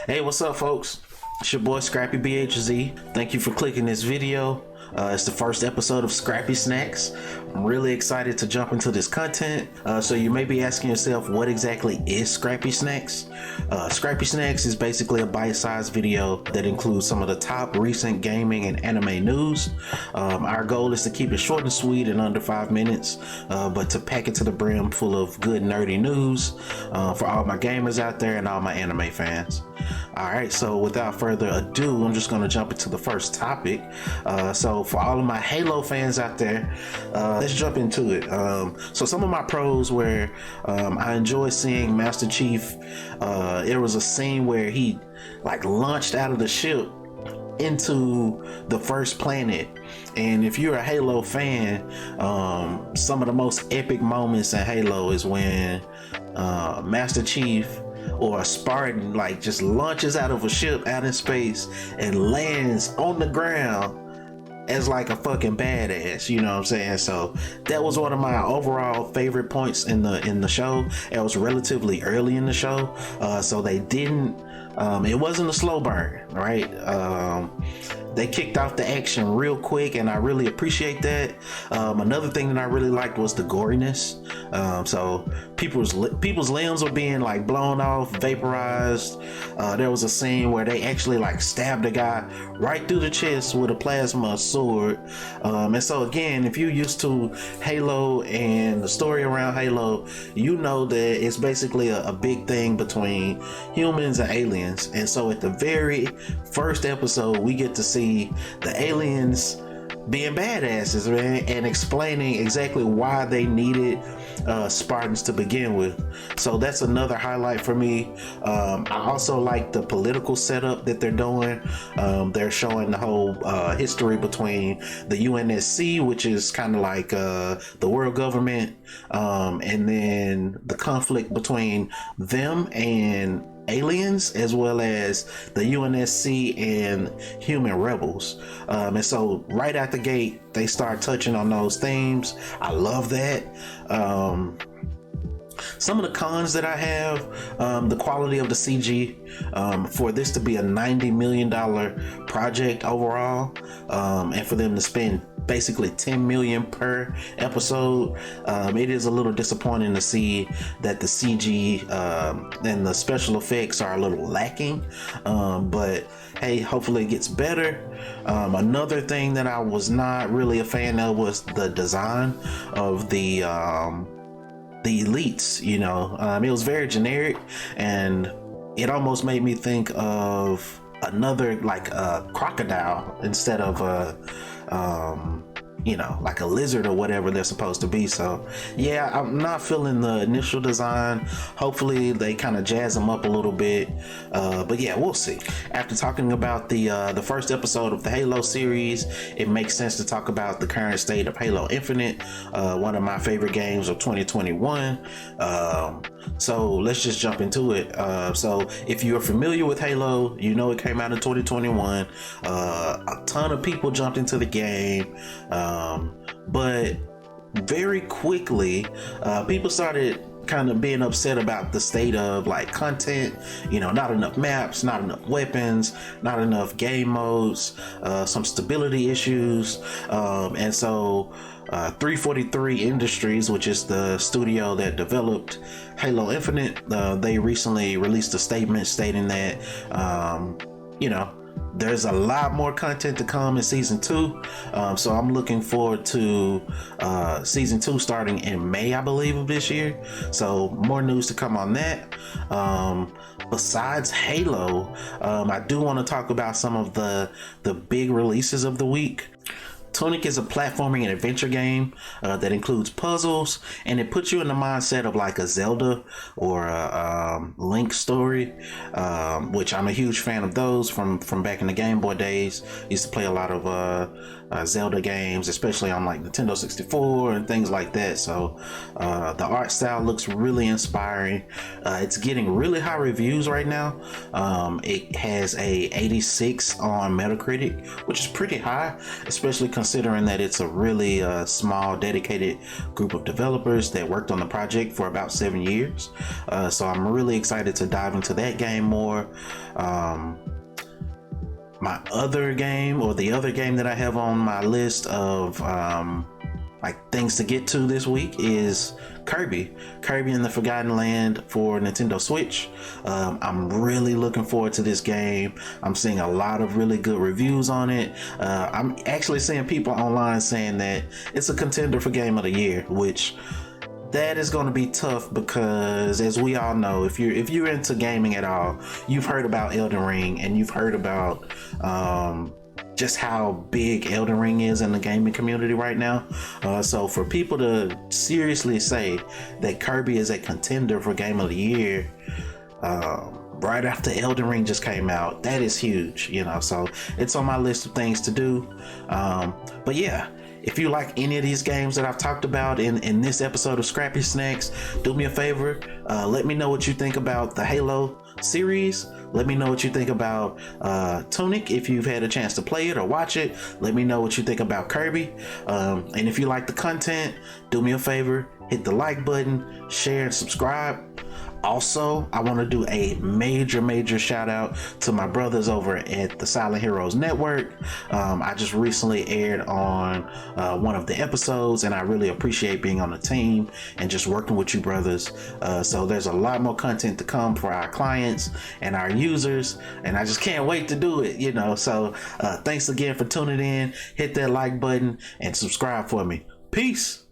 Hey, what's up, folks? It's your boy Scrappy BHZ. Thank you for clicking this video. It's the first episode of Scrappy Snacks. I'm really excited to jump into this content. So you may be asking yourself, what exactly is Scrappy Snacks? Scrappy Snacks is basically a bite-sized video that includes some of the top recent gaming and anime news. Our goal is to keep it short and sweet in under 5 minutes, but to pack it to the brim full of good nerdy news for all my gamers out there and all my anime fans. Alright, so without further ado, I'm just going to jump into the first topic. So for all of my Halo fans out there, let's jump into it. So some of my pros where I enjoy seeing Master Chief. There was a scene where he like launched out of the ship into the first planet, and if you're a Halo fan, some of the most epic moments in Halo is when Master Chief or a Spartan like just launches out of a ship out in space and lands on the ground as like a fucking badass, you know what I'm saying? So that was one of my overall favorite points in the show. It was relatively early in the show, so they didn't it wasn't a slow burn, right? They kicked off the action real quick, and I really appreciate that. Another thing that I really liked was the goriness. So people's limbs were being like blown off, vaporized. There was a scene where they actually like stabbed a guy right through the chest with a plasma sword. And so again, if you're used to Halo and the story around Halo, you know that it's basically a big thing between humans and aliens. And so at the very first episode, we get to see the aliens being badasses, man, and explaining exactly why they needed Spartans to begin with. So that's another highlight for me. I also like the political setup that they're doing. They're showing the whole history between the UNSC, which is kind of like the world government, and then the conflict between them and aliens, as well as the UNSC and human rebels. And so right out the gate, they start touching on those themes. I love that. Some of the cons that I have, the quality of the CG, for this to be a $90 million project overall, and for them to spend basically 10 million per episode, it is a little disappointing to see that the CG and the special effects are a little lacking, but hey, hopefully it gets better. Another thing that I was not really a fan of was the design of the elites. You know, it was very generic, and it almost made me think of another like a crocodile instead of a you know, like a lizard or whatever they're supposed to be. So yeah, I'm not feeling the initial design. Hopefully they kind of jazz them up a little bit, but yeah, we'll see. After talking about the first episode of the Halo series, it makes sense to talk about the current state of Halo Infinite, one of my favorite games of 2021. So let's just jump into it. So if you're familiar with Halo, you know it came out in 2021. A ton of people jumped into the game, but very quickly people started kind of being upset about the state of like content, you know, not enough maps, not enough weapons, not enough game modes, some stability issues, and so 343 Industries, which is the studio that developed Halo Infinite, they recently released a statement stating that you know, there's a lot more content to come in season 2, so I'm looking forward to season 2 starting in May, I believe, of this year. So more news to come on that. Besides Halo, I do want to talk about some of the big releases of the week. Tunic is a platforming and adventure game that includes puzzles, and it puts you in the mindset of like a Zelda or a Link story, which I'm a huge fan of those from back in the Game Boy days. Used to play a lot of Zelda games, especially on like Nintendo 64 and things like that. So the art style looks really inspiring. It's getting really high reviews right now. It has a 86 on Metacritic, which is pretty high, especially considering that it's a really small, dedicated group of developers that worked on the project for about 7 years. So I'm really excited to dive into that game more. My other game, or the other game that I have on my list of like things to get to this week, is Kirby and the Forgotten Land for Nintendo Switch. I'm really looking forward to this game. I'm seeing a lot of really good reviews on it. I'm actually seeing people online saying that it's a contender for Game of the Year, which that is going to be tough because, as we all know, if you're into gaming at all, you've heard about Elden Ring, and you've heard about just how big Elden Ring is in the gaming community right now. So for people to seriously say that Kirby is a contender for Game of the Year right after Elden Ring just came out, that is huge, so it's on my list of things to do. But yeah, if you like any of these games that I've talked about in this episode of Scrappy Snacks, do me a favor, let me know what you think about the Halo series. Let me know what you think about Tunic, if you've had a chance to play it or watch it. Let me know what you think about Kirby. And if you like the content, do me a favor, hit the like button, share, and subscribe. Also, I want to do a major shout out to my brothers over at the Silent Heroes Network. I just recently aired on one of the episodes, and I really appreciate being on the team and just working with you brothers. So there's a lot more content to come for our clients and our users, and I just can't wait to do it, So thanks again for tuning in. Hit that like button and subscribe for me. Peace.